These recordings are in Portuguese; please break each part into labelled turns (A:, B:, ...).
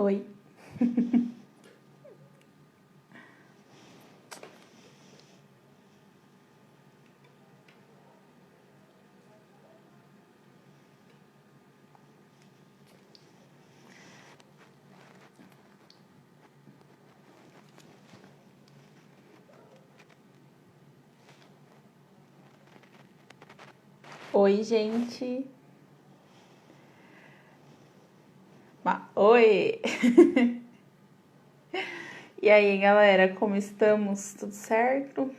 A: Oi. Oi, gente. Oi! E aí, galera, como estamos? Tudo certo?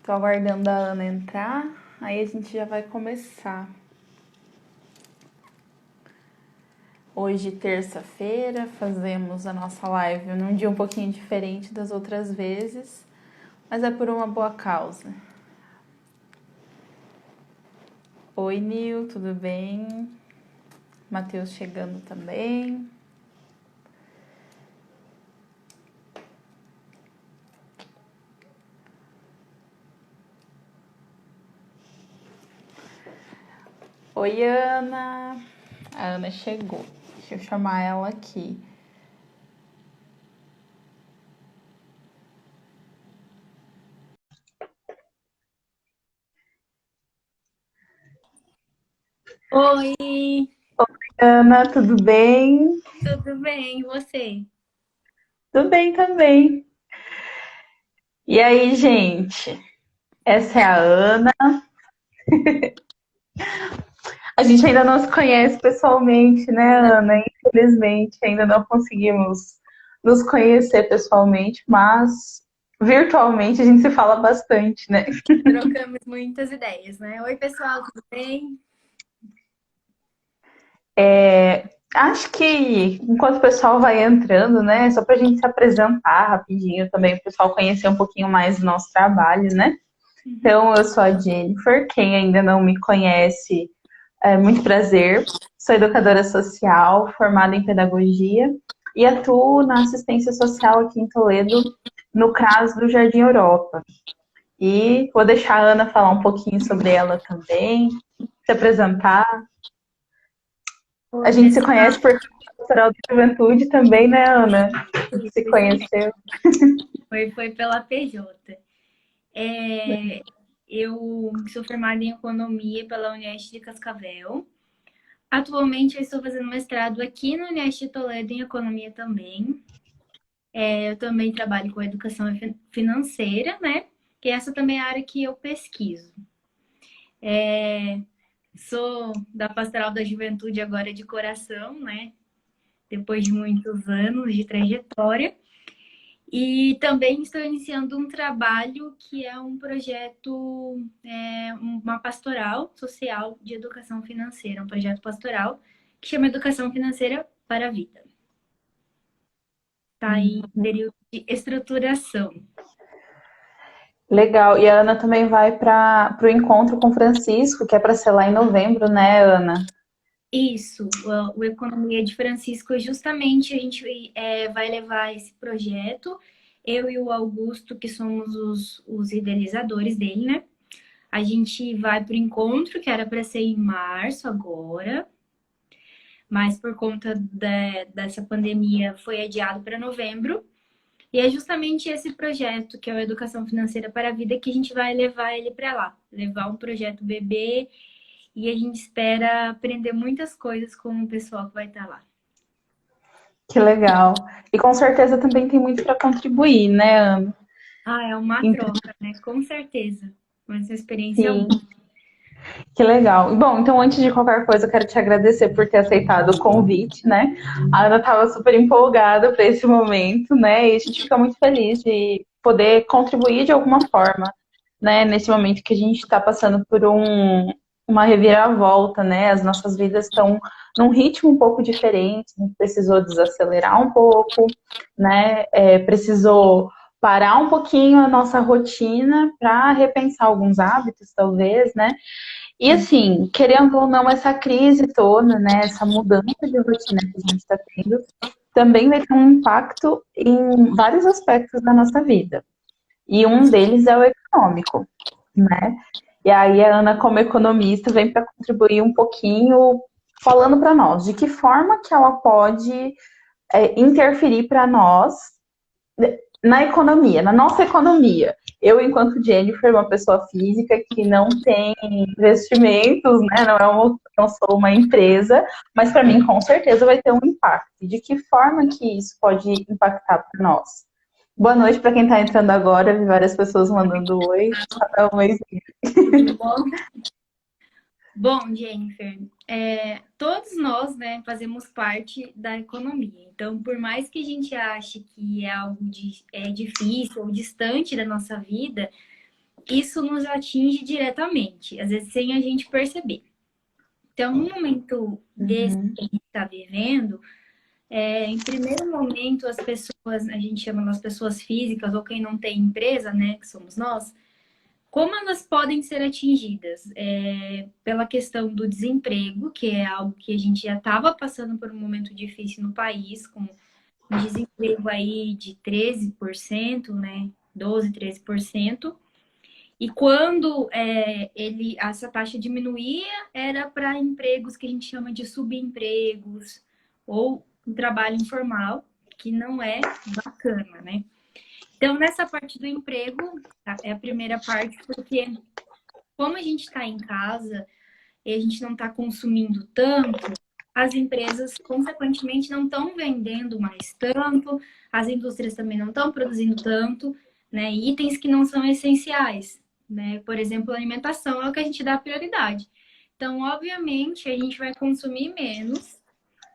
A: Tô aguardando a Ana entrar, aí a gente já vai começar. Hoje, terça-feira, fazemos a nossa live num dia um pouquinho diferente das outras vezes, mas é por uma boa causa. Oi, Nil, tudo bem? Matheus chegando também. Oi, Ana. A Ana chegou. Deixa eu chamar ela aqui.
B: Oi,
A: Ana, tudo bem?
B: tudo bem? E você?
A: Tudo bem também. E aí, gente? Essa é a Ana. A gente ainda não se conhece pessoalmente, né, Ana? Infelizmente, ainda não conseguimos nos conhecer pessoalmente, mas virtualmente a gente se fala bastante, né?
B: Trocamos muitas ideias, né? Oi, pessoal, tudo bem?
A: Acho que enquanto o pessoal vai entrando, né, só para a gente se apresentar rapidinho também, o pessoal conhecer um pouquinho mais do nosso trabalho, né?
B: Uhum.
A: Então, eu sou a Jennifer, quem ainda não me conhece, é muito prazer. Sou educadora social, formada em pedagogia e atuo na assistência social aqui em Toledo, no CRAS do Jardim Europa. E vou deixar a Ana falar um pouquinho sobre ela também, se apresentar. A
B: Oi,
A: gente se
B: pessoal.
A: conhece por Pastoral da Juventude também, né, Ana? A gente se
B: Isso mesmo.
A: conheceu.
B: Foi pela PJ. Eu sou formada em Economia pela Unesp de Cascavel. Atualmente, eu estou fazendo mestrado aqui na Unesp de Toledo em Economia também. Eu também trabalho com educação financeira, né? Que essa também é a área que eu pesquiso. Sou da Pastoral da Juventude agora de coração, né? Depois de muitos anos de trajetória. E também estou iniciando um trabalho que é um projeto, uma pastoral social de educação financeira, um projeto pastoral que chama Educação Financeira para a Vida. Está em período de estruturação.
A: Legal. E a Ana também vai para o encontro com o Francisco, que é para ser lá em novembro, né, Ana?
B: Isso, o Economia de Francisco, justamente a gente vai levar esse projeto, eu e o Augusto, que somos os idealizadores dele, né? A gente vai para o encontro, que era para ser em março agora, mas por conta dessa pandemia foi adiado para novembro. E é justamente esse projeto, que é o Educação Financeira para a Vida, que a gente vai levar ele para lá. Levar um projeto bebê e a gente espera aprender muitas coisas com o pessoal que vai estar lá.
A: Que legal. E com certeza também tem muito para contribuir, né, Ana?
B: Ah, é uma
A: Então,
B: troca, né? Com certeza. Mas uma experiência
A: sim,
B: única.
A: que legal. Bom, então antes de qualquer coisa, eu quero te agradecer por ter aceitado o convite, né? A Ana estava super empolgada para esse momento, né? E a gente fica muito feliz de poder contribuir de alguma forma, né? Nesse momento que a gente está passando por uma reviravolta, né? As nossas vidas estão num ritmo um pouco diferente, a gente precisou desacelerar um pouco, né? Precisou parar um pouquinho a nossa rotina para repensar alguns hábitos, talvez, né? E assim, querendo ou não, essa crise toda, né, essa mudança de rotina que a gente está tendo, também vai ter um impacto em vários aspectos da nossa vida. E um deles é o econômico, né? E aí a Ana, como economista, vem para contribuir um pouquinho falando para nós, de que forma que ela pode interferir para nós na economia, na nossa economia. Eu, enquanto Jennifer, uma pessoa física que não tem investimentos, né? Não sou uma empresa, mas para mim, com certeza, vai ter um impacto. De que forma que isso pode impactar para nós? Boa noite para quem está entrando agora, vi várias pessoas mandando oi. Um oizinho.
B: Tudo bom? Bom, Jennifer, todos nós, né, fazemos parte da economia. Então, por mais que a gente ache que é algo difícil ou distante da nossa vida, isso nos atinge diretamente, às vezes sem a gente perceber. Então, no momento desse que a gente está vivendo, em primeiro momento, as pessoas, a gente chama das pessoas físicas ou quem não tem empresa, né, que somos nós, como elas podem ser atingidas? Pela questão do desemprego, que é algo que a gente já estava passando por um momento difícil no país, com um desemprego aí de 13%, né? 12, 13%. E quando essa taxa diminuía, era para empregos que a gente chama de subempregos, ou um trabalho informal, que não é bacana, né? Então, nessa parte do emprego, é a primeira parte, porque como a gente está em casa e a gente não está consumindo tanto, as empresas, consequentemente, não estão vendendo mais tanto, as indústrias também não estão produzindo tanto, né? Itens que não são essenciais, né? Por exemplo, a alimentação é o que a gente dá prioridade. Então, obviamente, a gente vai consumir menos,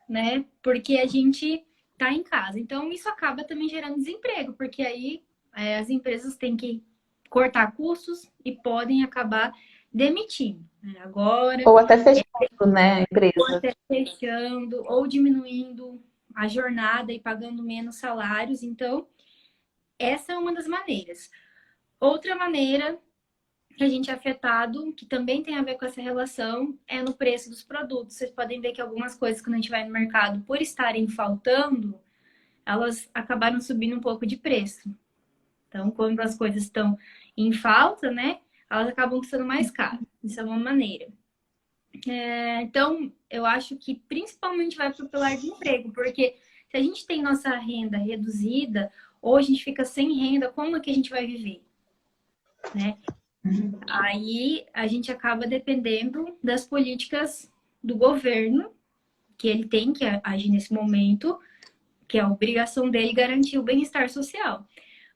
B: né? Porque a gente está em casa. Então, isso acaba também gerando desemprego, porque aí as empresas têm que cortar custos e podem acabar demitindo. Né? Agora,
A: ou até fechando, né, a empresa.
B: Ou até fechando, ou diminuindo a jornada e pagando menos salários. Então, essa é uma das maneiras. Outra maneira que a gente é afetado, que também tem a ver com essa relação, é no preço dos produtos. Vocês podem ver que algumas coisas, quando a gente vai no mercado, por estarem faltando, elas acabaram subindo um pouco de preço. Então, quando as coisas estão em falta, né, elas acabam sendo mais caras. Isso é uma maneira. Então, eu acho que principalmente vai para o pilar de emprego, porque se a gente tem nossa renda reduzida, ou a gente fica sem renda, como é que a gente vai viver? Né? Aí a gente acaba dependendo das políticas do governo, que ele tem que agir nesse momento, que é a obrigação dele garantir o bem-estar social.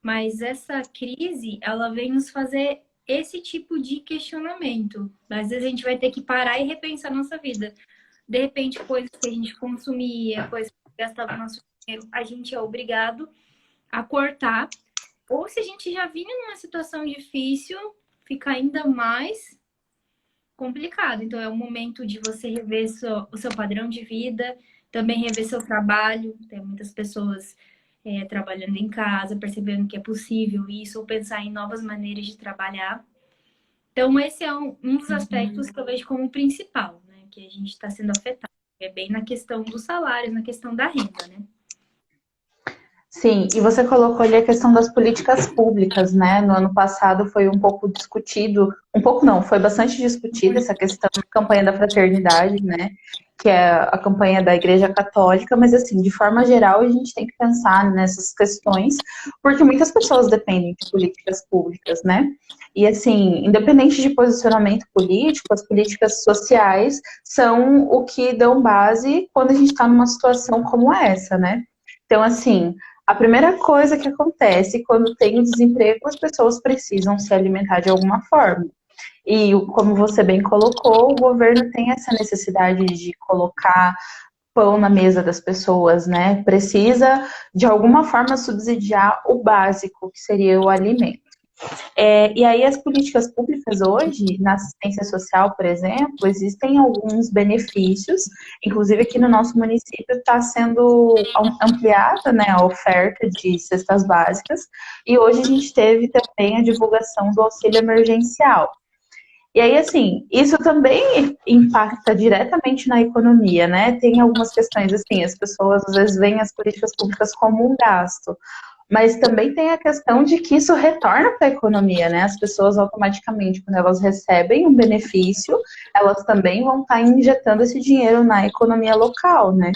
B: Mas essa crise, ela vem nos fazer esse tipo de questionamento. Às vezes a gente vai ter que parar e repensar a nossa vida. De repente, coisas que a gente consumia, coisas que gastava nosso dinheiro, a gente é obrigado a cortar. Ou se a gente já vinha numa situação difícil, fica ainda mais complicado. Então, é o momento de você rever o seu padrão de vida, também rever seu trabalho. Tem muitas pessoas trabalhando em casa, percebendo que é possível isso, ou pensar em novas maneiras de trabalhar. Então, esse é um dos aspectos que eu vejo como principal, né? Que a gente está sendo afetado. É bem na questão dos salários, na questão da renda, né?
A: Sim, e você colocou ali a questão das políticas públicas, né? No ano passado foi um pouco discutido, um pouco não, foi bastante discutida essa questão da campanha da fraternidade, né? Que é a campanha da Igreja Católica, mas assim, de forma geral, a gente tem que pensar nessas questões, porque muitas pessoas dependem de políticas públicas, né? E assim, independente de posicionamento político, as políticas sociais são o que dão base quando a gente está numa situação como essa, né? Então, assim, a primeira coisa que acontece quando tem o desemprego, as pessoas precisam se alimentar de alguma forma. E, como você bem colocou, o governo tem essa necessidade de colocar pão na mesa das pessoas, né? Precisa, de alguma forma, subsidiar o básico, que seria o alimento. E aí as políticas públicas hoje, na assistência social, por exemplo, existem alguns benefícios, inclusive aqui no nosso município está sendo ampliada, né, a oferta de cestas básicas, e hoje a gente teve também a divulgação do auxílio emergencial. E aí, assim, isso também impacta diretamente na economia, né? Tem algumas questões, assim, as pessoas às vezes veem as políticas públicas como um gasto. Mas também tem a questão de que isso retorna para a economia, né? As pessoas automaticamente, quando elas recebem um benefício, elas também vão estar injetando esse dinheiro na economia local, né?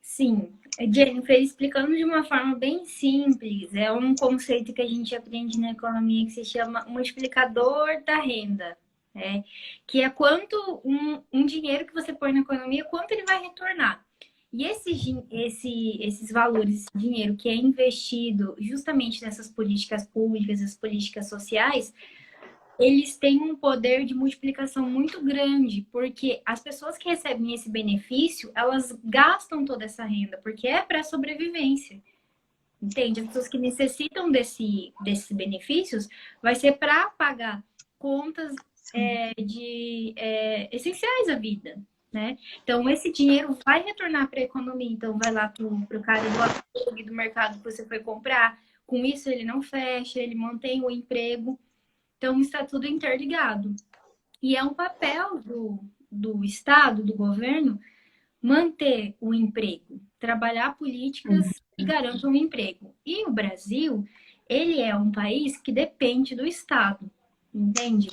B: Sim, Jennifer, explicando de uma forma bem simples, é um conceito que a gente aprende na economia que se chama multiplicador da renda, né? Que é quanto um dinheiro que você põe na economia, quanto ele vai retornar. E esses valores, esse dinheiro que é investido justamente nessas políticas públicas, as políticas sociais, eles têm um poder de multiplicação muito grande, porque as pessoas que recebem esse benefício, elas gastam toda essa renda, porque é para sobrevivência. Entende? As pessoas que necessitam desses benefícios vai ser para pagar contas essenciais à vida, né? Então, esse dinheiro vai retornar para a economia. Então, vai lá para o cara do açougue, do mercado que você foi comprar. Com isso, ele não fecha, ele mantém o emprego. Então, está tudo interligado. E é um papel do Estado, do governo, manter o emprego, trabalhar políticas que garantam o emprego. E o Brasil, ele é um país que depende do Estado, entende?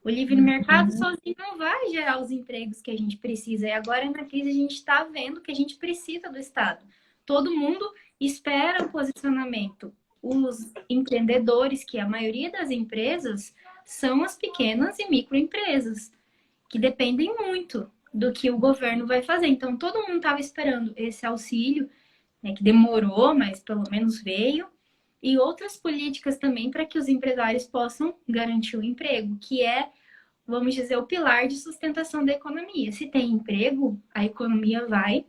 B: O livre mercado sozinho não vai gerar os empregos que a gente precisa. E agora, na crise, a gente está vendo que a gente precisa do Estado. Todo mundo espera o posicionamento. Os empreendedores, que a maioria das empresas são as pequenas e microempresas, que dependem muito do que o governo vai fazer. Então, todo mundo estava esperando esse auxílio, né, que demorou, mas pelo menos veio, e outras políticas também para que os empresários possam garantir o emprego, que é, vamos dizer, o pilar de sustentação da economia. Se tem emprego, a economia vai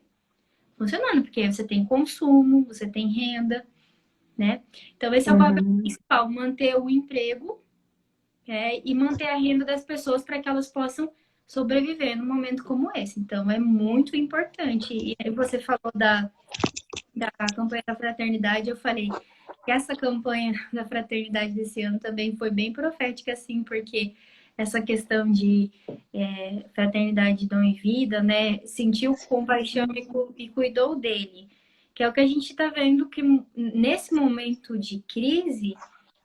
B: funcionando, porque você tem consumo, você tem renda, né? Então, esse é o papel principal, manter o emprego e manter a renda das pessoas para que elas possam sobreviver num momento como esse. Então, é muito importante. E aí você falou da campanha da fraternidade, eu falei que essa campanha da fraternidade desse ano também foi bem profética, assim, porque essa questão de fraternidade, dom e vida, né? Sentiu compaixão e cuidou dele. Que é o que a gente está vendo que nesse momento de crise,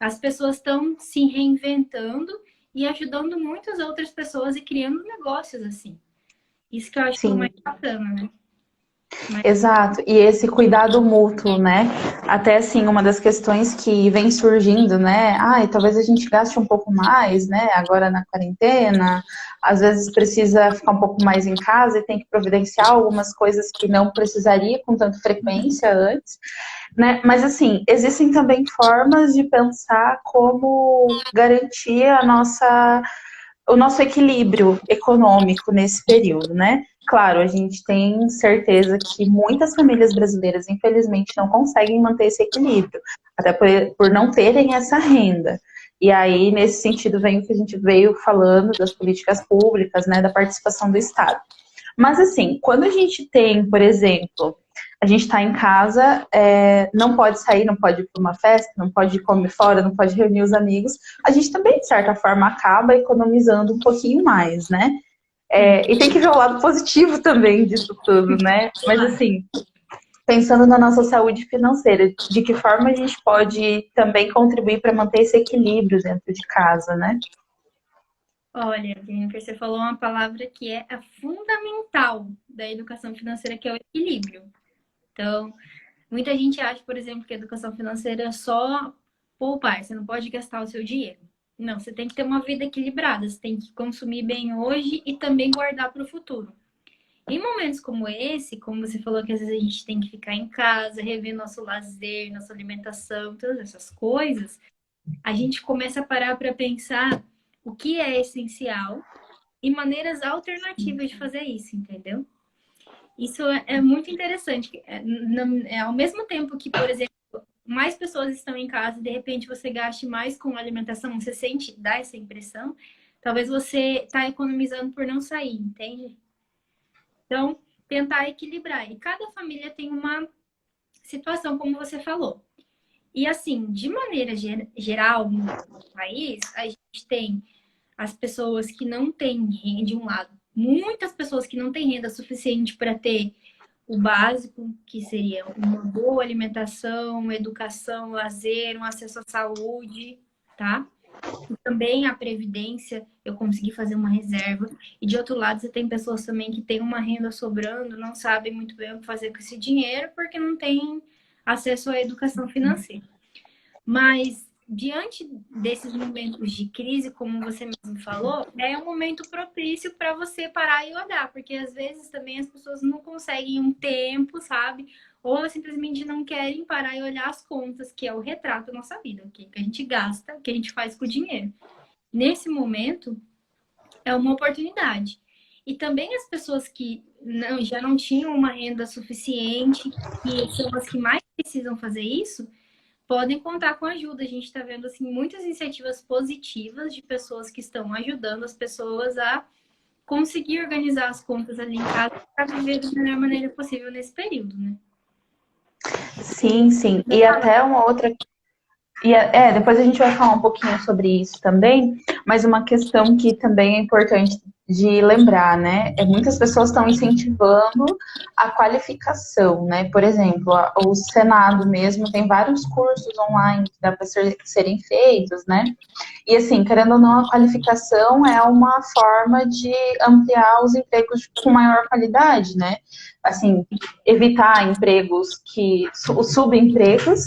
B: as pessoas estão se reinventando e ajudando muitas outras pessoas e criando negócios assim. Isso que eu acho que é o mais
A: Sim.
B: bacana, né?
A: Exato, e esse cuidado mútuo, né? Até assim, uma das questões que vem surgindo, né? Ai, talvez a gente gaste um pouco mais, né? Agora na quarentena, às vezes precisa ficar um pouco mais em casa e tem que providenciar algumas coisas que não precisaria com tanta frequência antes, né? Mas assim, existem também formas de pensar como garantir o nosso equilíbrio econômico nesse período, né? Claro, a gente tem certeza que muitas famílias brasileiras, infelizmente, não conseguem manter esse equilíbrio, até por não terem essa renda. E aí, nesse sentido, vem o que a gente veio falando das políticas públicas, né, da participação do Estado. Mas, assim, quando a gente tem, por exemplo, a gente está em casa, não pode sair, não pode ir para uma festa, não pode comer fora, não pode reunir os amigos, a gente também, de certa forma, acaba economizando um pouquinho mais, né? E tem que ver o lado positivo também disso tudo, né? Mas assim, pensando na nossa saúde financeira, de que forma a gente pode também contribuir para manter esse equilíbrio dentro de casa, né?
B: Olha, Jennifer, você falou uma palavra que é a fundamental da educação financeira, que é o equilíbrio. Então, muita gente acha, por exemplo, que a educação financeira é só poupar, você não pode gastar o seu dinheiro. Não, você tem que ter uma vida equilibrada, você tem que consumir bem hoje e também guardar para o futuro. Em momentos como esse, como você falou que às vezes a gente tem que ficar em casa, rever nosso lazer, nossa alimentação, todas essas coisas, a gente começa a parar para pensar o que é essencial e maneiras alternativas de fazer isso, entendeu? Isso é muito interessante. Ao mesmo tempo que, por exemplo, mais pessoas estão em casa e de repente você gaste mais com alimentação, você sente, dá essa impressão, talvez você está economizando por não sair, entende? Então, tentar equilibrar. E cada família tem uma situação, como você falou. E assim, de maneira geral, no país, a gente tem as pessoas que não têm renda, de um lado, muitas pessoas que não têm renda suficiente para ter o básico, que seria uma boa alimentação, educação, lazer, um acesso à saúde, tá? E também a previdência, eu consegui fazer uma reserva. E de outro lado, você tem pessoas também que têm uma renda sobrando, não sabem muito bem o que fazer com esse dinheiro, porque não têm acesso à educação financeira. Mas diante desses momentos de crise, como você mesmo falou, é um momento propício para você parar e olhar, porque às vezes também as pessoas não conseguem um tempo, sabe? Ou elas simplesmente não querem parar e olhar as contas, que é o retrato da nossa vida, o que a gente gasta, o que a gente faz com o dinheiro. Nesse momento, é uma oportunidade. E também as pessoas que já não tinham uma renda suficiente, que são as que mais precisam fazer isso, podem contar com ajuda. A gente está vendo assim, muitas iniciativas positivas de pessoas que estão ajudando as pessoas a conseguir organizar as contas ali em casa para viver da melhor maneira possível nesse período, né?
A: Sim, sim. E até uma outra. Depois a gente vai falar um pouquinho sobre isso também, mas uma questão que também é importante de lembrar, né? Muitas pessoas estão incentivando a qualificação, né? Por exemplo, o Senado mesmo tem vários cursos online que dá para serem feitos, né? E assim, querendo ou não, a qualificação é uma forma de ampliar os empregos com maior qualidade, né? Assim, evitar empregos os subempregos,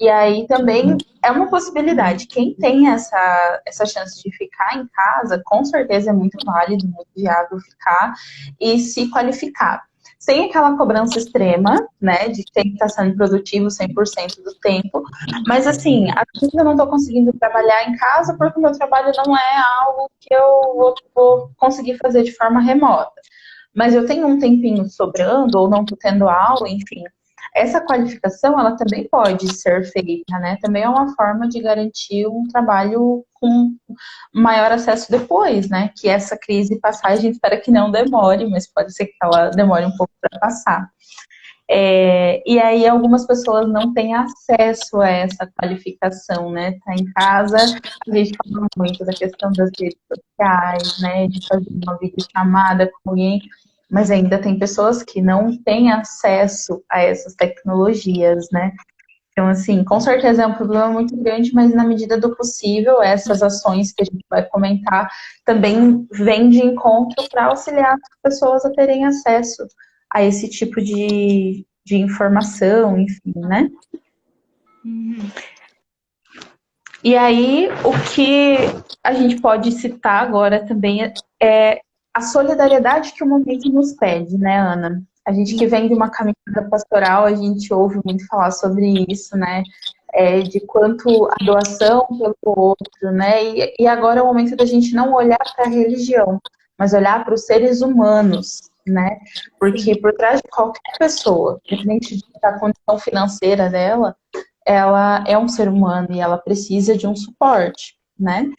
A: e aí também é uma possibilidade. Quem tem essa chance de ficar em casa, com certeza é muito válido, muito viável ficar e se qualificar. Sem aquela cobrança extrema, né, de ter que estar sendo produtivo 100% do tempo, mas assim, às vezes eu não estou conseguindo trabalhar em casa porque o meu trabalho não é algo que eu vou conseguir fazer de forma remota. Mas eu tenho um tempinho sobrando, ou não estou tendo aula, enfim. Essa qualificação, ela também pode ser feita, né? Também é uma forma de garantir um trabalho com maior acesso depois, né? Que essa crise passar, a gente espera que não demore, mas pode ser que ela demore um pouco para passar. E aí algumas pessoas não têm acesso a essa qualificação, né? Tá em casa, a gente fala muito da questão das redes sociais, né? De fazer uma videochamada com alguém, mas ainda tem pessoas que não têm acesso a essas tecnologias, né? Então, assim, com certeza é um problema muito grande, mas na medida do possível, essas ações que a gente vai comentar também vêm de encontro para auxiliar as pessoas a terem acesso a esse tipo de informação, enfim, né?
B: Uhum.
A: E aí, o que a gente pode citar agora também é a solidariedade que o momento nos pede, né, Ana? A gente que vem de uma caminhada pastoral, a gente ouve muito falar sobre isso, né? De quanto a doação pelo outro, né? E agora é o momento da gente não olhar para a religião, mas olhar para os seres humanos, né? Porque por trás de qualquer pessoa, independente da condição financeira dela, ela é um ser humano e ela precisa de um suporte, né?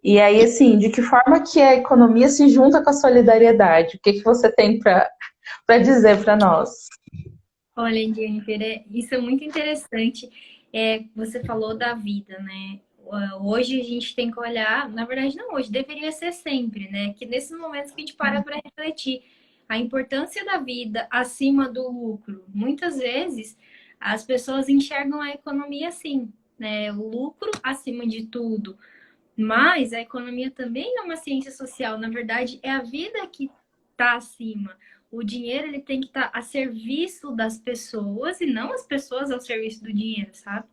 A: E aí, assim, de que forma que a economia se junta com a solidariedade? O que você tem para dizer para nós?
B: Olha, Jennifer, isso é muito interessante. Você falou da vida, né? Hoje a gente tem que olhar, na verdade não hoje, deveria ser sempre, né? Que nesses momentos que a gente para refletir a importância da vida acima do lucro. Muitas vezes as pessoas enxergam a economia assim, né? O lucro acima de tudo. Mas a economia também é uma ciência social. Na verdade, é a vida que está acima. O dinheiro ele tem que estar a serviço das pessoas e não as pessoas ao serviço do dinheiro, sabe?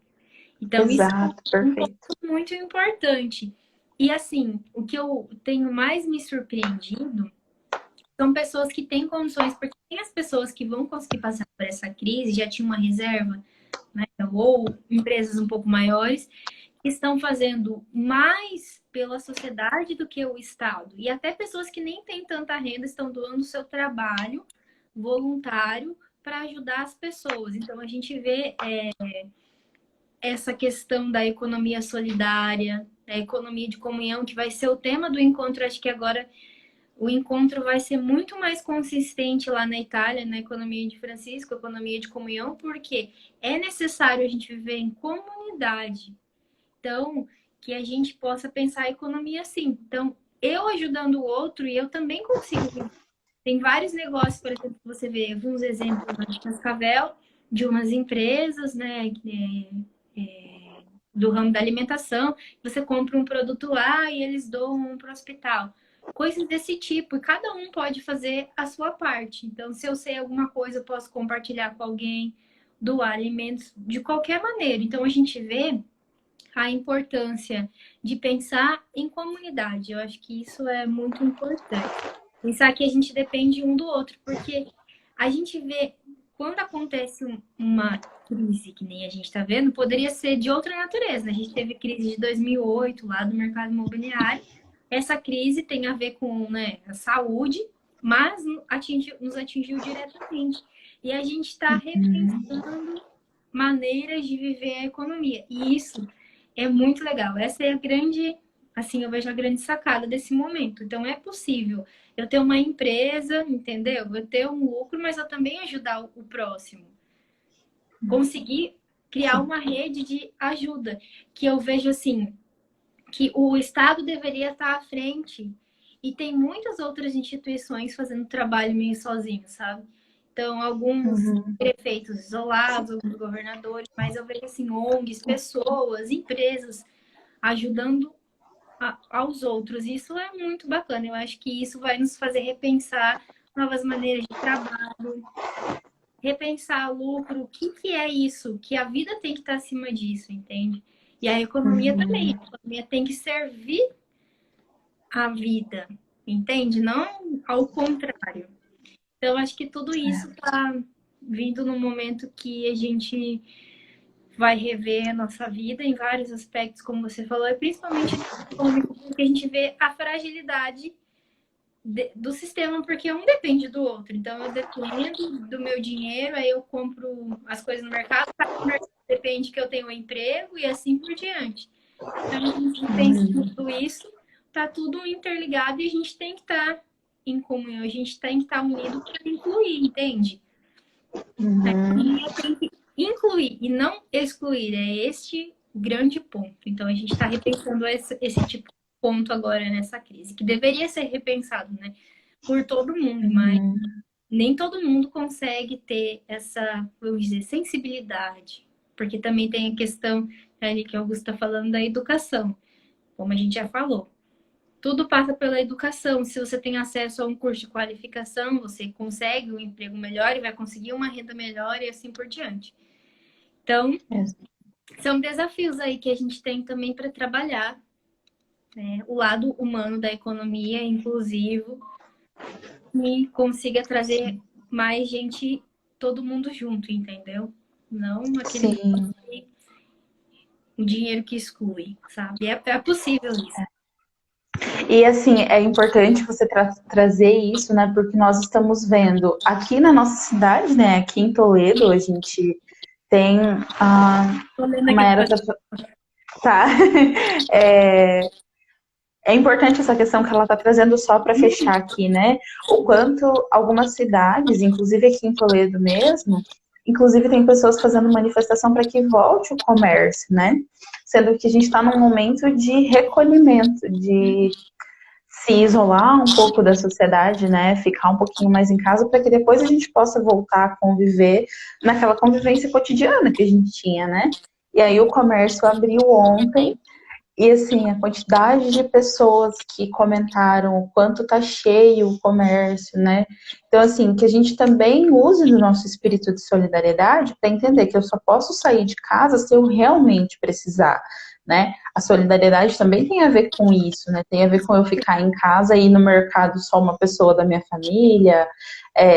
B: Então, isso
A: Exato,
B: é um
A: perfeito.
B: ponto muito importante. E assim, o que eu tenho mais me surpreendido são pessoas que têm condições, porque tem as pessoas que vão conseguir passar por essa crise, já tinham uma reserva, né? Ou empresas um pouco maiores, que estão fazendo mais pela sociedade do que o Estado. E até pessoas que nem têm tanta renda estão doando o seu trabalho voluntário para ajudar as pessoas. Então a gente vê essa questão da economia solidária, da economia de comunhão, que vai ser o tema do encontro. Acho que agora o encontro vai ser muito mais consistente lá na Itália, na economia de Francisco, economia de comunhão, porque é necessário a gente viver em comunidade. Então, que a gente possa pensar a economia assim. Então, eu ajudando o outro e eu também consigo viver. Tem vários negócios, por exemplo, você vê alguns exemplos lá de Cascavel, de umas empresas, né, do ramo da alimentação. Você compra um produto lá e eles doam para o hospital. Coisas desse tipo, e cada um pode fazer a sua parte. Então, se eu sei alguma coisa, eu posso compartilhar com alguém, doar alimentos de qualquer maneira. Então, a gente vê a importância de pensar em comunidade. Eu acho que isso é muito importante. Pensar que a gente depende um do outro, porque a gente vê quando acontece uma crise, que nem a gente está vendo, poderia ser de outra natureza. A gente teve crise de 2008 lá do mercado imobiliário. Essa crise tem a ver com, né, a saúde, mas nos atingiu diretamente. E a gente está repensando maneiras de viver a economia. E isso é muito legal. Essa é a grande, assim, eu vejo a grande sacada desse momento. Então, é possível eu ter uma empresa, entendeu? Eu ter um lucro, mas eu também ajudar o próximo. Conseguir criar uma rede de ajuda, que eu vejo assim, que o Estado deveria estar à frente e tem muitas outras instituições fazendo trabalho meio sozinho, sabe? Então, alguns prefeitos isolados, alguns governadores, mas eu vejo assim, ONGs, pessoas, empresas ajudando aos outros. Isso é muito bacana. Eu acho que isso vai nos fazer repensar novas maneiras de trabalho, repensar lucro, o que, que é isso? Que a vida tem que estar acima disso, entende? E a economia também. A economia tem que servir a vida, entende? Não ao contrário. Então, acho que tudo isso está vindo no momento que a gente vai rever a nossa vida em vários aspectos, como você falou, e principalmente porque a gente vê a fragilidade do sistema, porque um depende do outro. Então, eu dependo do meu dinheiro, aí eu compro as coisas no mercado, depende que eu tenha um emprego e assim por diante. Então, a gente pensa em tudo isso, tá tudo interligado e a gente tem que estar em comunhão, a gente tem que estar unido para incluir, entende? Tem que incluir e não excluir, é este o grande ponto. Então, a gente está repensando esse tipo de ponto agora nessa crise, que deveria ser repensado, né, por todo mundo, mas nem todo mundo consegue ter essa, vamos dizer, sensibilidade, porque também tem a questão ali que o Augusto está falando da educação, como a gente já falou. Tudo passa pela educação. Se você tem acesso a um curso de qualificação, você consegue um emprego melhor e vai conseguir uma renda melhor e assim por diante. Então, são desafios aí que a gente tem também para trabalhar, né? O lado humano da economia, inclusivo, e consiga trazer mais gente, todo mundo junto, entendeu? Não aquele o dinheiro que exclui, sabe? É possível isso.
A: E assim, é importante você trazer isso, né? Porque nós estamos vendo aqui na nossa cidade, né? Aqui em Toledo, a gente tem uma era. Tá. É importante essa questão que ela está trazendo só para fechar aqui, né? O quanto algumas cidades, inclusive aqui em Toledo mesmo, inclusive tem pessoas fazendo manifestação para que volte o comércio, né? Sendo que a gente está num momento de recolhimento, de se isolar um pouco da sociedade, né? Ficar um pouquinho mais em casa para que depois a gente possa voltar a conviver naquela convivência cotidiana que a gente tinha, né? E aí o comércio abriu ontem. E assim, a quantidade de pessoas que comentaram o quanto tá cheio o comércio, né? Então, assim, que a gente também use do nosso espírito de solidariedade para entender que eu só posso sair de casa se eu realmente precisar, né? A solidariedade também tem a ver com isso, né? Tem a ver com eu ficar em casa e ir no mercado só uma pessoa da minha família.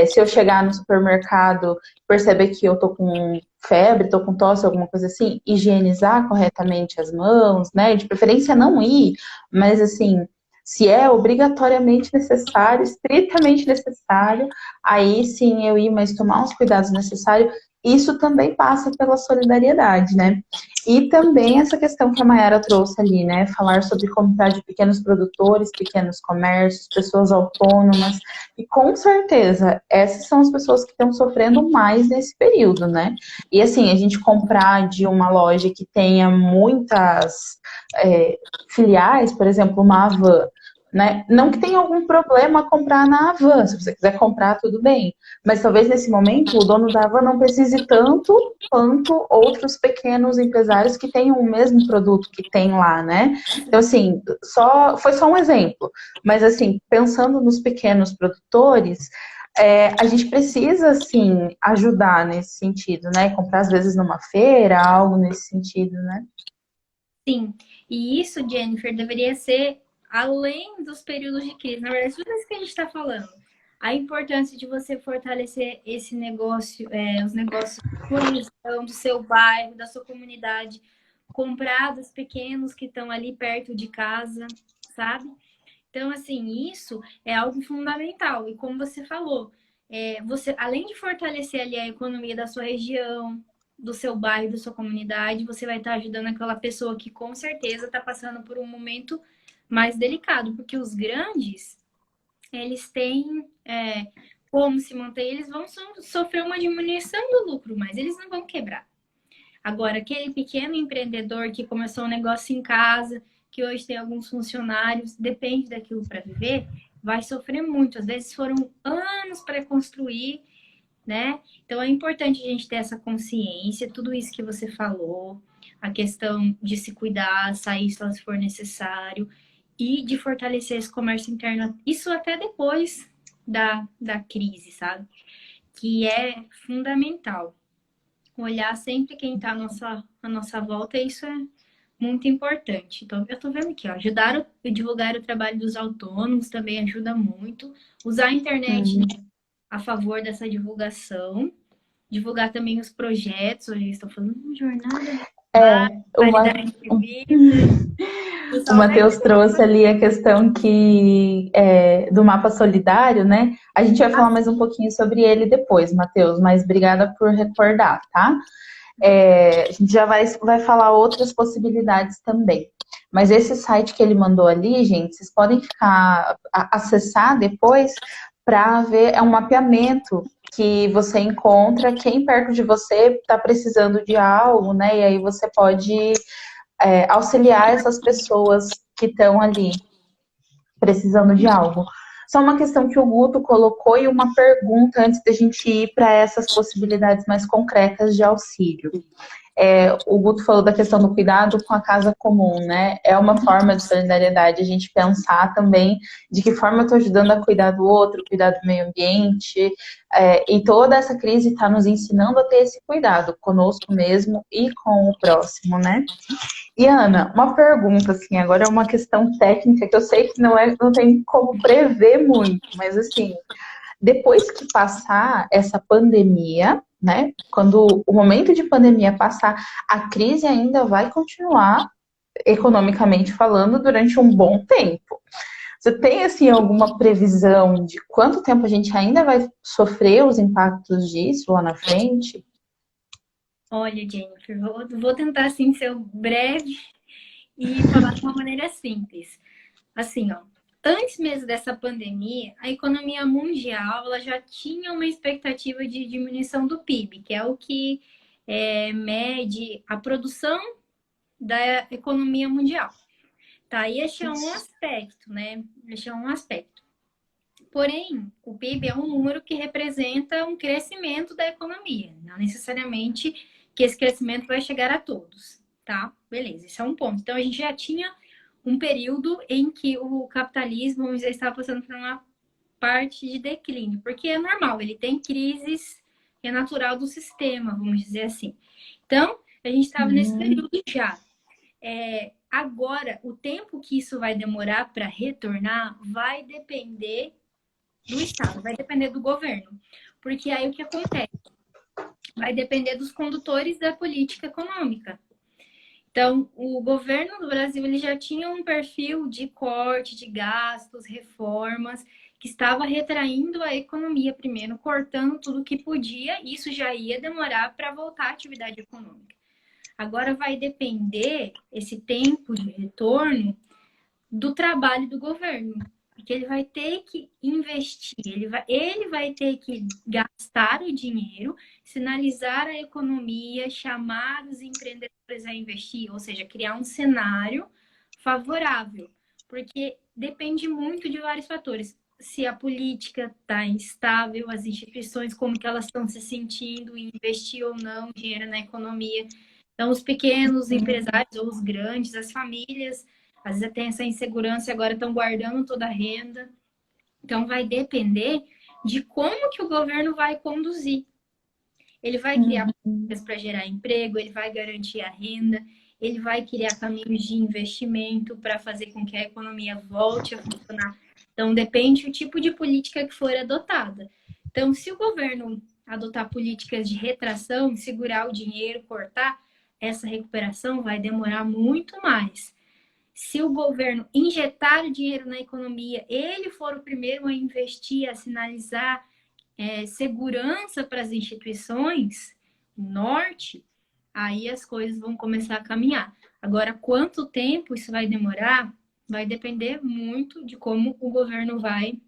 A: Se eu chegar no supermercado, perceber que eu tô com febre, tô com tosse, alguma coisa assim, higienizar corretamente as mãos, né? De preferência não ir, mas assim, se é obrigatoriamente necessário, estritamente necessário, aí sim eu ir, mas tomar os cuidados necessários, isso também passa pela solidariedade, né? E também essa questão que a Mayara trouxe ali, né? Falar sobre comunidade de pequenos produtores, pequenos comércios, pessoas autônomas, e com certeza, essas são as pessoas que estão sofrendo mais nesse período, né? E assim, a gente comprar de uma loja que tenha muitas filiais, por exemplo, uma Havan, né? Não que tenha algum problema comprar na Havan, se você quiser comprar, tudo bem. Mas talvez nesse momento o dono da Havan não precise tanto quanto outros pequenos empresários que tenham o mesmo produto que tem lá, né? Então, assim, foi só um exemplo. Mas, assim, pensando nos pequenos produtores, a gente precisa, assim, ajudar nesse sentido, né? Comprar, às vezes, numa feira, algo nesse sentido, né?
B: Sim, e isso, Jennifer, deveria ser além dos períodos de crise. Na verdade, tudo isso que a gente está falando. A importância de você fortalecer esse negócio, os negócios da sua região, do seu bairro, da sua comunidade, comprar dos pequenos que estão ali perto de casa, sabe? Então, assim, isso é algo fundamental. E como você falou, você, além de fortalecer ali a economia da sua região, do seu bairro, da sua comunidade, você vai estar ajudando aquela pessoa que com certeza está passando por um momento mais delicado, porque os grandes, eles têm como se manter, eles vão sofrer uma diminuição do lucro, mas eles não vão quebrar. Agora, aquele pequeno empreendedor que começou um negócio em casa, que hoje tem alguns funcionários, depende daquilo para viver, vai sofrer muito. Às vezes foram anos para construir, né? Então é importante a gente ter essa consciência, tudo isso que você falou, a questão de se cuidar, sair só se for necessário, e de fortalecer esse comércio interno, isso até depois da crise, sabe? Que é fundamental. Olhar sempre quem está à nossa volta, isso é muito importante. Então, eu estou vendo aqui, ó, ajudar a divulgar o trabalho dos autônomos também ajuda muito. Usar a internet, né, a favor dessa divulgação. Divulgar também os projetos. Hoje eles estão falando jornada de
A: É,
B: trabalho,
A: uma,
B: qualidade de vida. O
A: o
B: pessoal vai
A: Matheus trouxe ali a questão do mapa solidário, né? A gente vai falar mais um pouquinho sobre ele depois, Matheus, mas obrigada por recordar, tá? A gente já vai falar outras possibilidades também. Mas esse site que ele mandou ali, gente, vocês podem acessar depois para ver, é um mapeamento que você encontra quem perto de você está precisando de algo, né? E aí você pode auxiliar essas pessoas que estão ali precisando de algo. Só uma questão que o Guto colocou e uma pergunta antes da gente ir para essas possibilidades mais concretas de auxílio. O Guto falou da questão do cuidado com a casa comum, né? É uma forma de solidariedade a gente pensar também de que forma eu estou ajudando a cuidar do outro, cuidar do meio ambiente. E toda essa crise está nos ensinando a ter esse cuidado conosco mesmo e com o próximo, né? E Ana, uma pergunta assim, agora é uma questão técnica que eu sei que não tem como prever muito, mas assim, depois que passar essa pandemia, né? Quando o momento de pandemia passar, a crise ainda vai continuar, economicamente falando, durante um bom tempo. Você tem, assim, alguma previsão de quanto tempo a gente ainda vai sofrer os impactos disso lá na frente?
B: Olha, Jennifer, vou tentar assim ser breve e falar de uma maneira simples. Assim, ó, antes mesmo dessa pandemia, a economia mundial ela já tinha uma expectativa de diminuição do PIB, que é o que mede a produção da economia mundial. Tá, e esse é um aspecto, né? Esse é um aspecto. Porém, o PIB é um número que representa um crescimento da economia, não necessariamente que esse crescimento vai chegar a todos, tá? Beleza, esse é um ponto. Então, a gente já tinha um período em que o capitalismo, vamos dizer, estava passando por uma parte de declínio, porque é normal, ele tem crises, é natural do sistema, vamos dizer assim. Então, a gente estava nesse período já. Agora, o tempo que isso vai demorar para retornar vai depender do Estado, vai depender do governo. Porque aí o que acontece? Vai depender dos condutores da política econômica. Então, o governo do Brasil ele já tinha um perfil de corte de gastos, reformas, que estava retraindo a economia primeiro, cortando tudo que podia, e isso já ia demorar para voltar à atividade econômica. Agora vai depender esse tempo de retorno do trabalho do governo, porque ele vai ter que investir, ele vai ter que gastar o dinheiro, sinalizar a economia, chamar os empreendedores a investir, ou seja, criar um cenário favorável. porque depende muito de vários fatores. Se a política está instável, as instituições, como que elas estão se sentindo em investir ou não dinheiro na economia. Então, os pequenos empresários ou os grandes, as famílias, às vezes tem essa insegurança e agora estão guardando toda a renda. Então, vai depender de como que o governo vai conduzir. Ele vai criar políticas para gerar emprego, ele vai garantir a renda, ele vai criar caminhos de investimento para fazer com que a economia volte a funcionar. Então, depende do tipo de política que for adotada. Então, se o governo adotar políticas de retração, segurar o dinheiro, cortar, essa recuperação vai demorar muito mais. Se o governo injetar o dinheiro na economia, ele for o primeiro a investir, a sinalizar segurança para as instituições, norte, aí as coisas vão começar a caminhar. Agora, quanto tempo isso vai demorar, vai depender muito de como o governo vai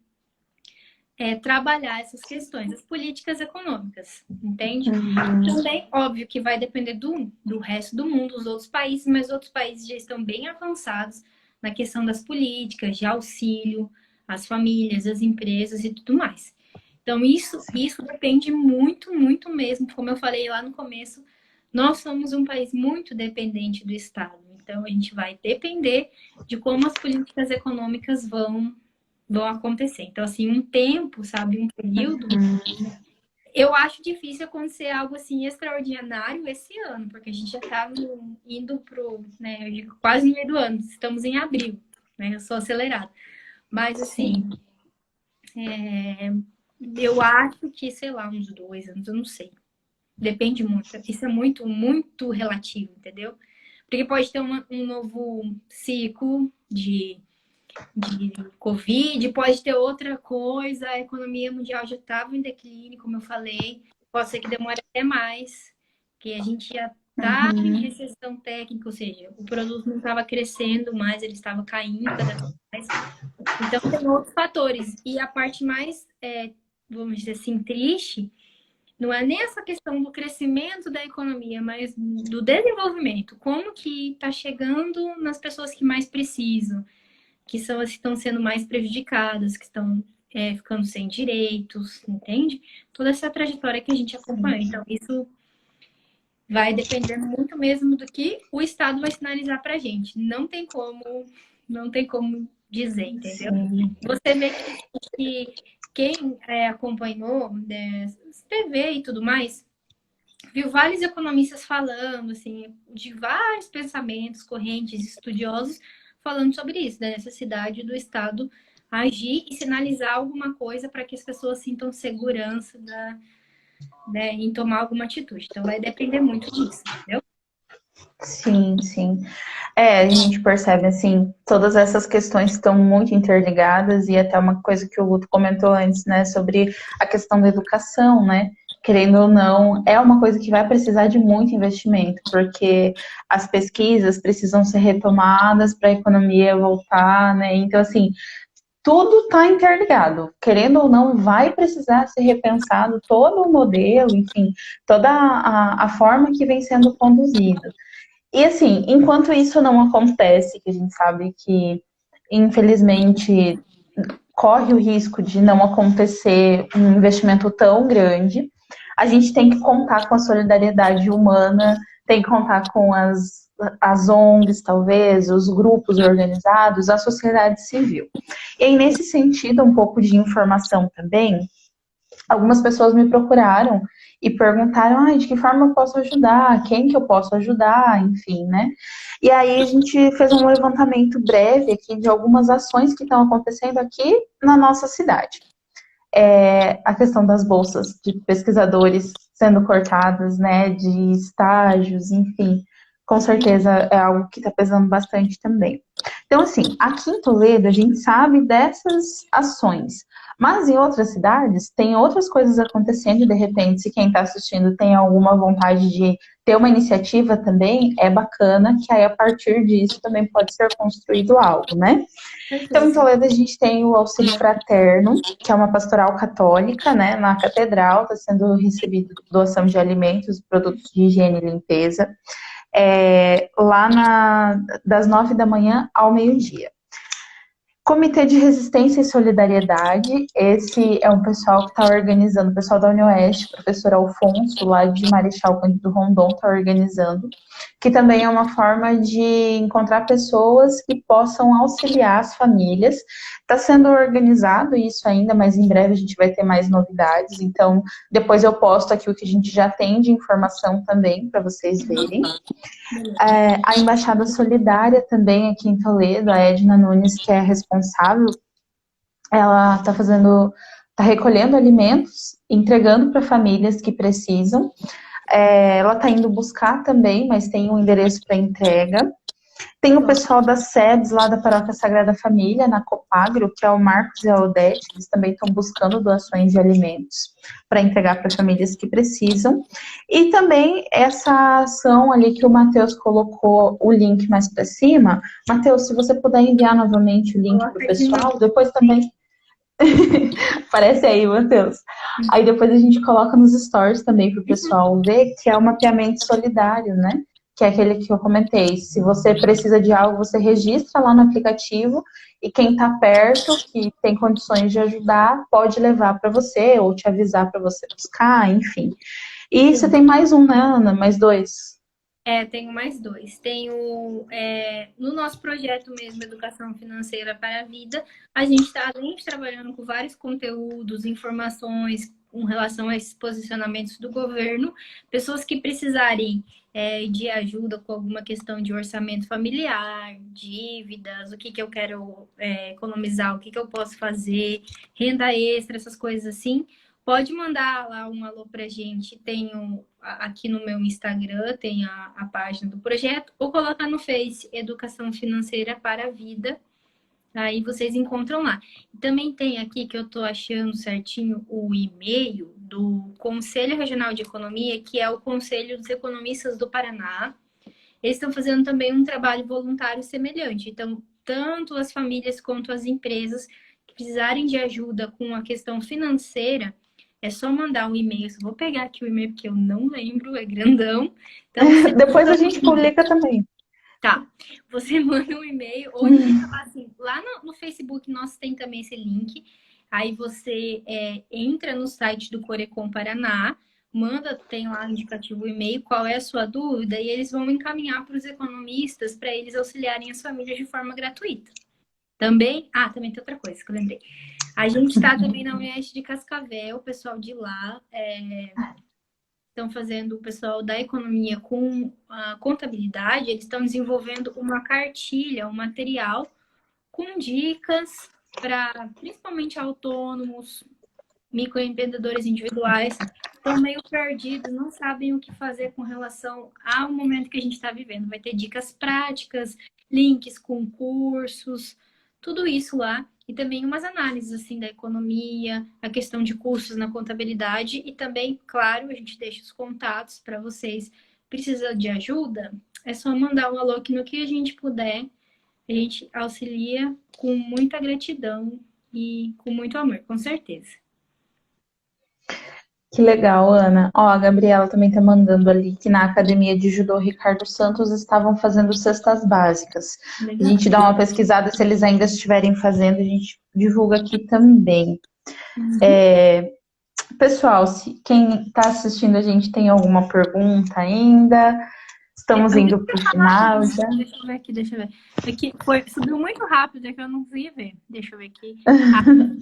B: trabalhar essas questões, as políticas econômicas, entende? Também, óbvio que vai depender do resto do mundo, dos outros países, mas outros países já estão bem avançados na questão das políticas, de auxílio às famílias, às empresas e tudo mais. Então, isso depende muito, muito mesmo. Como eu falei lá no começo, nós somos um país muito dependente do Estado. Então, a gente vai depender de como as políticas econômicas vão acontecer. Então, assim, um tempo, sabe, um período, eu acho difícil acontecer algo assim extraordinário esse ano, porque a gente já está indo pro, né, eu digo, quase no meio do ano, estamos em abril, né, eu sou acelerada. Mas, assim, eu acho que, sei lá, uns 2 anos, eu não sei. Depende muito. Isso é muito, muito relativo, entendeu? Porque pode ter um novo ciclo de Covid, pode ter outra coisa, a economia mundial já estava em declínio, como eu falei, pode ser que demore até mais, que a gente já está em recessão técnica, ou seja, o produto não estava crescendo mais, ele estava caindo cada vez mais. Então, tem outros fatores. E a parte mais, vamos dizer assim, triste, não é nem essa questão do crescimento da economia, mas do desenvolvimento. Como que está chegando nas pessoas que mais precisam, que são as que estão sendo mais prejudicadas, que estão ficando sem direitos, entende? Toda essa trajetória que a gente acompanha. Então, isso vai depender muito mesmo do que o Estado vai sinalizar para a gente. Não tem como dizer, entendeu? Sim. Você vê que quem acompanhou TV e tudo mais, viu vários economistas falando, assim, de vários pensamentos, correntes, estudiosos, falando sobre isso, da necessidade do Estado agir e sinalizar alguma coisa para que as pessoas sintam segurança em tomar alguma atitude. Então, vai depender muito disso, entendeu?
A: Sim, sim. A gente percebe, assim, todas essas questões estão muito interligadas e até uma coisa que o Guto comentou antes, né, sobre a questão da educação, né, querendo ou não, é uma coisa que vai precisar de muito investimento, porque as pesquisas precisam ser retomadas para a economia voltar, né, então, assim, tudo está interligado, querendo ou não, vai precisar ser repensado todo o modelo, enfim, toda a forma que vem sendo conduzida. E assim, enquanto isso não acontece, que a gente sabe que, infelizmente, corre o risco de não acontecer um investimento tão grande, a gente tem que contar com a solidariedade humana, tem que contar com as ONGs, talvez, os grupos organizados, a sociedade civil. E aí, nesse sentido, um pouco de informação também, algumas pessoas me procuraram e perguntaram, de que forma eu posso ajudar, quem que eu posso ajudar, enfim, né? E aí a gente fez um levantamento breve aqui de algumas ações que estão acontecendo aqui na nossa cidade. A questão das bolsas de pesquisadores sendo cortadas, né, de estágios, enfim, com certeza é algo que está pesando bastante também. Então, assim, aqui em Toledo a gente sabe dessas ações, mas em outras cidades tem outras coisas acontecendo e, de repente, se quem está assistindo tem alguma vontade de ter uma iniciativa também, é bacana que aí a partir disso também pode ser construído algo, né? Então, em Toledo a gente tem o Auxílio Fraterno, que é uma pastoral católica, né, na catedral, está sendo recebido doação de alimentos, produtos de higiene e limpeza, lá das 9 da manhã ao meio-dia. Comitê de Resistência e Solidariedade, esse é um pessoal que está organizando, o pessoal da UniOeste, o professor Alfonso, lá de Marechal Cândido Rondon, está organizando, que também é uma forma de encontrar pessoas que possam auxiliar as famílias. Está sendo organizado isso ainda, mas em breve a gente vai ter mais novidades, então depois eu posto aqui o que a gente já tem de informação também, para vocês verem. A Embaixada Solidária também aqui em Toledo, a Edna Nunes, que é responsável, ela está recolhendo alimentos, entregando para famílias que precisam. Ela está indo buscar também, mas tem um endereço para entrega. Tem o pessoal das SEBs lá da Paróquia Sagrada Família, na Copagro, que é o Marcos e a Odete, eles também estão buscando doações de alimentos para entregar para famílias que precisam. E também essa ação ali que o Matheus colocou o link mais para cima. Matheus, se você puder enviar novamente o link para o pessoal, depois também... Aparece aí, Matheus. Aí depois a gente coloca nos stories também para o pessoal ver, que é o mapeamento solidário, né? Que é aquele que eu comentei. Se você precisa de algo, você registra lá no aplicativo e quem está perto, que tem condições de ajudar, pode levar para você ou te avisar para você buscar, enfim. E você tem mais um, né, Ana? Mais dois?
B: Tenho mais dois. Tenho, no nosso projeto mesmo, Educação Financeira para a Vida, a gente está, além de trabalhando com vários conteúdos, informações com relação a esses posicionamentos do governo, pessoas que precisarem de ajuda com alguma questão de orçamento familiar, dívidas, o que eu quero economizar, o que eu posso fazer, renda extra, essas coisas assim. Pode mandar lá um alô pra gente. Tenho aqui no meu Instagram, tem a página do projeto, ou colocar no Face Educação Financeira para a Vida. Aí vocês encontram lá. Também tem aqui que eu tô achando certinho o e-mail do Conselho Regional de Economia, que é o Conselho dos Economistas do Paraná. Eles estão fazendo também um trabalho voluntário semelhante. Então, tanto as famílias quanto as empresas que precisarem de ajuda com a questão financeira, é só mandar um e-mail. Vou pegar aqui o e-mail porque eu não lembro, é grandão. Então,
A: depois a gente publica também.
B: Tá. Você manda um e-mail ou assim, lá no Facebook nós tem também esse link. Aí você entra no site do Corecon Paraná, tem lá no indicativo o e-mail, qual é a sua dúvida, e eles vão encaminhar para os economistas para eles auxiliarem as famílias de forma gratuita. Também tem outra coisa que eu lembrei. A gente está também na UniOeste de Cascavel, o pessoal de lá estão fazendo, o pessoal da economia com a contabilidade, eles estão desenvolvendo uma cartilha, um material com dicas para principalmente autônomos, microempreendedores individuais, estão meio perdidos, não sabem o que fazer com relação ao momento que a gente está vivendo. Vai ter dicas práticas, links com cursos, tudo isso lá. E também umas análises assim da economia, a questão de custos na contabilidade e também, claro, a gente deixa os contatos para vocês. Precisa de ajuda? É só mandar um alô aqui no que a gente puder. A gente auxilia com muita gratidão e com muito amor, com certeza.
A: Que legal, Ana. Ó, a Gabriela também tá mandando ali que na Academia de Judô Ricardo Santos estavam fazendo cestas básicas.
B: Legal.
A: A gente dá uma pesquisada, se eles ainda estiverem fazendo, a gente divulga aqui também. Pessoal, quem está assistindo a gente tem alguma pergunta ainda? Estamos indo para o final já.
B: Deixa eu ver aqui. Aqui subiu muito rápido, é que eu não vi ver. Deixa eu ver aqui.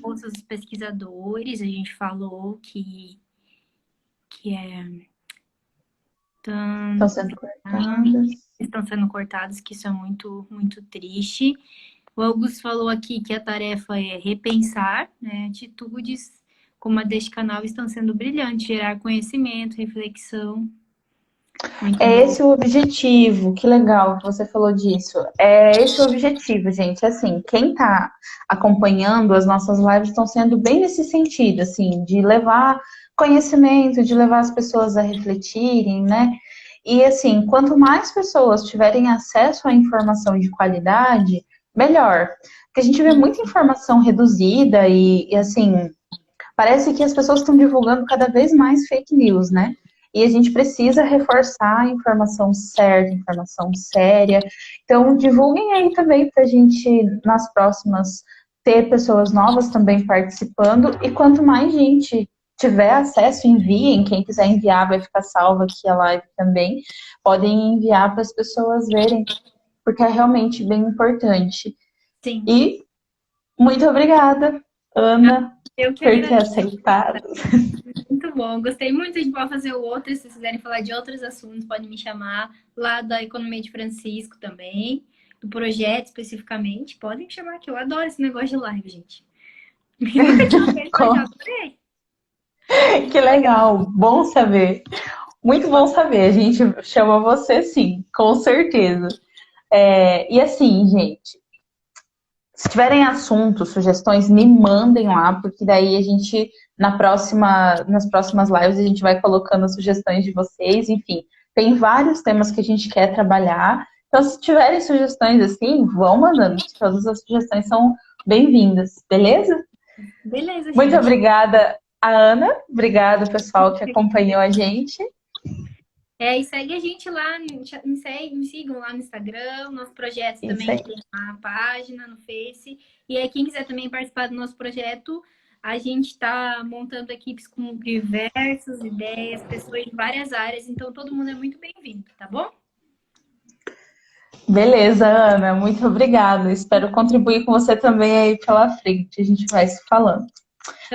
B: Os pesquisadores, a gente falou que
A: estão sendo cortados.
B: Estão sendo cortados, que isso é muito, muito triste. O Augusto falou aqui que a tarefa é repensar, né, atitudes como a deste canal estão sendo brilhantes, gerar conhecimento, reflexão.
A: Esse o objetivo, que legal que você falou disso. É esse o objetivo, gente. Assim, quem está acompanhando as nossas lives estão sendo bem nesse sentido, assim, de levar conhecimento, de levar as pessoas a refletirem, né? E assim, quanto mais pessoas tiverem acesso à informação de qualidade, melhor. Porque a gente vê muita informação reduzida e assim, parece que as pessoas estão divulgando cada vez mais fake news, né? e a gente precisa reforçar a informação certa, informação séria. Então, divulguem aí também para a gente, nas próximas, ter pessoas novas também participando. E quanto mais gente tiver acesso, enviem. Quem quiser enviar, vai ficar salva aqui a live também. Podem enviar para as pessoas verem, porque é realmente bem importante.
B: Sim.
A: E muito obrigada, Ana,
B: Eu que
A: por ter
B: agradeço.
A: aceitado.
B: Muito bom. Gostei muito de poder fazer outro. Se vocês quiserem falar de outros assuntos, podem me chamar. Lá da Economia de Francisco também. Do projeto especificamente. Podem me chamar, que eu adoro esse negócio de live, gente. Nunca tinha feito, mas já adorei.
A: Que legal, bom saber. Muito bom saber. A gente chama você sim, com certeza. E assim, gente, se tiverem assuntos, sugestões, me mandem lá, porque daí a gente, nas próximas lives, a gente vai colocando as sugestões de vocês. Enfim, tem vários temas que a gente quer trabalhar. Então, se tiverem sugestões assim, vão mandando. Todas as sugestões são bem-vindas, beleza?
B: Beleza, gente.
A: Muito obrigada, Ana. Obrigada, pessoal, que acompanhou a gente.
B: E segue a gente lá, me sigam lá no Instagram, nosso projeto também tem uma página no Face. E aí, quem quiser também participar do nosso projeto, a gente está montando equipes com diversas ideias, pessoas de várias áreas, então todo mundo é muito bem-vindo, tá bom?
A: Beleza, Ana, muito obrigada. Espero contribuir com você também aí pela frente. A gente vai se falando.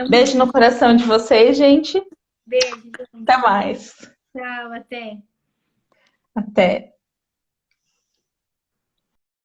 A: Beijo no coração de vocês, gente.
B: Beijo.
A: Até mais.
B: Tchau, até.
A: Até.